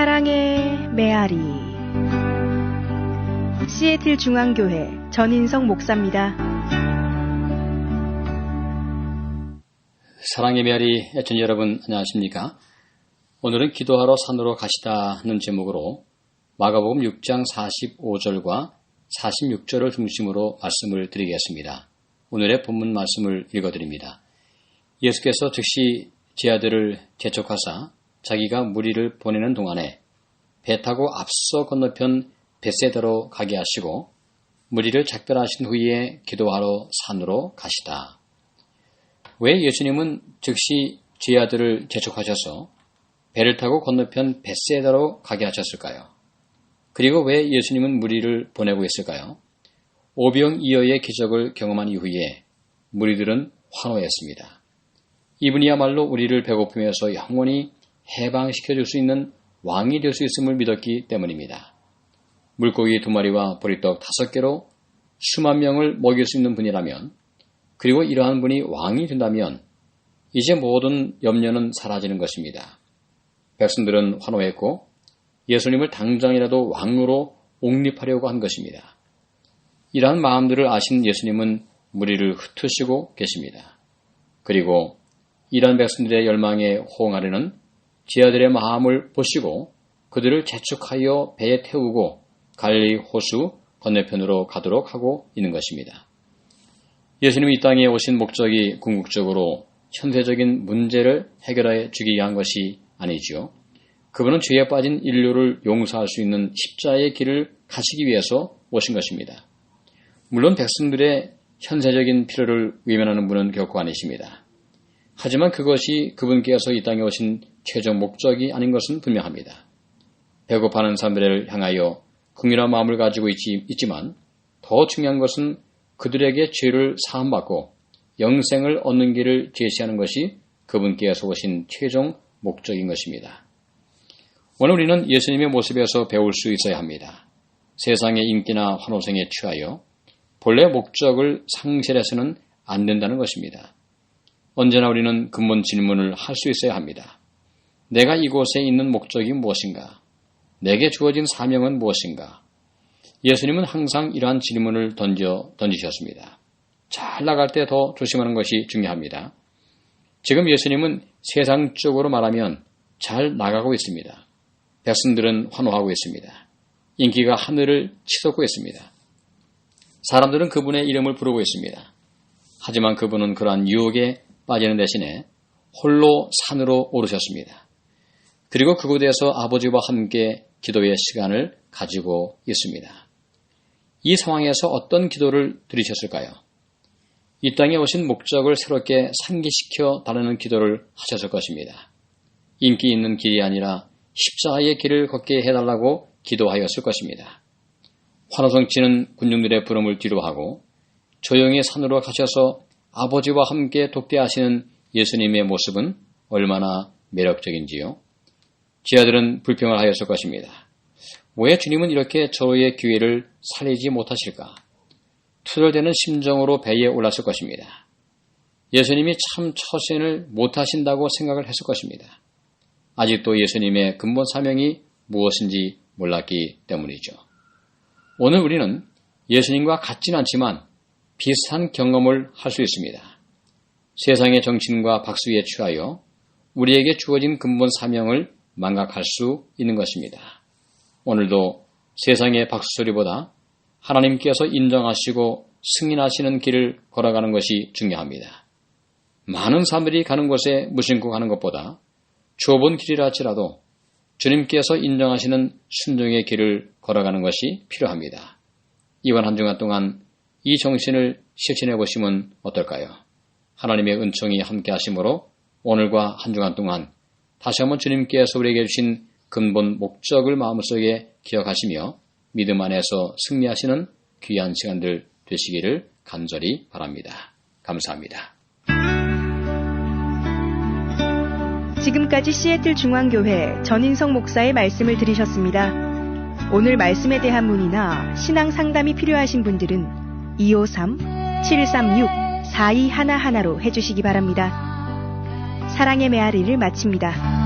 사랑의 메아리. 시애틀 중앙교회 전인성 목사입니다. 사랑의 메아리 애청자 여러분 안녕하십니까? 오늘은 기도하러 산으로 가시다는 제목으로 마가복음 6장 45절과 46절을 중심으로 말씀을 드리겠습니다. 오늘의 본문 말씀을 읽어드립니다. 예수께서 즉시 제 아들을 재촉하사 자기가 무리를 보내는 동안에 배 타고 앞서 건너편 벳세다로 가게 하시고 무리를 작별하신 후에 기도하러 산으로 가시다. 왜 예수님은 즉시 제 아들을 재촉하셔서 배를 타고 건너편 벳세다로 가게 하셨을까요? 그리고 왜 예수님은 무리를 보내고 있을까요? 오병이어의 기적을 경험한 이후에 무리들은 환호했습니다. 이분이야말로 우리를 배고픔에서 영원히 해방시켜줄 수 있는 왕이 될 수 있음을 믿었기 때문입니다. 물고기 2마리와 보리떡 5개로 수만 명을 먹일 수 있는 분이라면, 그리고 이러한 분이 왕이 된다면 이제 모든 염려는 사라지는 것입니다. 백성들은 환호했고 예수님을 당장이라도 왕으로 옹립하려고 한 것입니다. 이러한 마음들을 아신 예수님은 무리를 흩으시고 계십니다. 그리고 이러한 백성들의 열망에 호응하려는 제 아들의 마음을 보시고 그들을 재촉하여 배에 태우고 갈릴리 호수 건너편으로 가도록 하고 있는 것입니다. 예수님이 이 땅에 오신 목적이 궁극적으로 현세적인 문제를 해결해 주기 위한 것이 아니지요. 그분은 죄에 빠진 인류를 용서할 수 있는 십자의 길을 가시기 위해서 오신 것입니다. 물론 백성들의 현세적인 필요를 외면하는 분은 결코 아니십니다. 하지만 그것이 그분께서 이 땅에 오신 최종 목적이 아닌 것은 분명합니다. 배고파하는 사람들을 향하여 긍휼한 마음을 가지고 있지만 더 중요한 것은 그들에게 죄를 사함받고 영생을 얻는 길을 제시하는 것이 그분께서 오신 최종 목적인 것입니다. 오늘 우리는 예수님의 모습에서 배울 수 있어야 합니다. 세상의 인기나 환호성에 취하여 본래 목적을 상실해서는 안 된다는 것입니다. 언제나 우리는 근본 질문을 할 수 있어야 합니다. 내가 이곳에 있는 목적이 무엇인가? 내게 주어진 사명은 무엇인가? 예수님은 항상 이러한 질문을 던지셨습니다. 잘 나갈 때 더 조심하는 것이 중요합니다. 지금 예수님은 세상적으로 말하면 잘 나가고 있습니다. 백성들은 환호하고 있습니다. 인기가 하늘을 치솟고 있습니다. 사람들은 그분의 이름을 부르고 있습니다. 하지만 그분은 그러한 유혹에 빠지는 대신에 홀로 산으로 오르셨습니다. 그리고 그곳에서 아버지와 함께 기도의 시간을 가지고 있습니다. 이 상황에서 어떤 기도를 드리셨을까요? 이 땅에 오신 목적을 새롭게 상기시켜 달라는 기도를 하셨을 것입니다. 인기 있는 길이 아니라 십자가의 길을 걷게 해달라고 기도하였을 것입니다. 환호성 치는 군중들의 부름을 뒤로하고 조용히 산으로 가셔서 아버지와 함께 독대하시는 예수님의 모습은 얼마나 매력적인지요. 제 아들은 불평을 하였을 것입니다. 왜 주님은 이렇게 저의 기회를 살리지 못하실까? 투덜대는 심정으로 배에 올랐을 것입니다. 예수님이 참 처신을 못하신다고 생각을 했을 것입니다. 아직도 예수님의 근본 사명이 무엇인지 몰랐기 때문이죠. 오늘 우리는 예수님과 같지는 않지만 비슷한 경험을 할 수 있습니다. 세상의 정신과 박수에 취하여 우리에게 주어진 근본 사명을 망각할 수 있는 것입니다. 오늘도 세상의 박수소리보다 하나님께서 인정하시고 승인하시는 길을 걸어가는 것이 중요합니다. 많은 사람들이 가는 곳에 무심코 가는 것보다 좁은 길이라 할지라도 주님께서 인정하시는 순종의 길을 걸어가는 것이 필요합니다. 이번 한 주간 동안 이 정신을 실천해 보시면 어떨까요? 하나님의 은총이 함께 하심으로 오늘과 한 주간 동안 다시 한번 주님께서 우리에게 주신 근본 목적을 마음속에 기억하시며 믿음 안에서 승리하시는 귀한 시간들 되시기를 간절히 바랍니다. 감사합니다. 지금까지 시애틀 중앙교회 전인성 목사의 말씀을 들으셨습니다. 오늘 말씀에 대한 문의나 신앙 상담이 필요하신 분들은 253-736-4211로 해주시기 바랍니다. 사랑의 메아리를 마칩니다.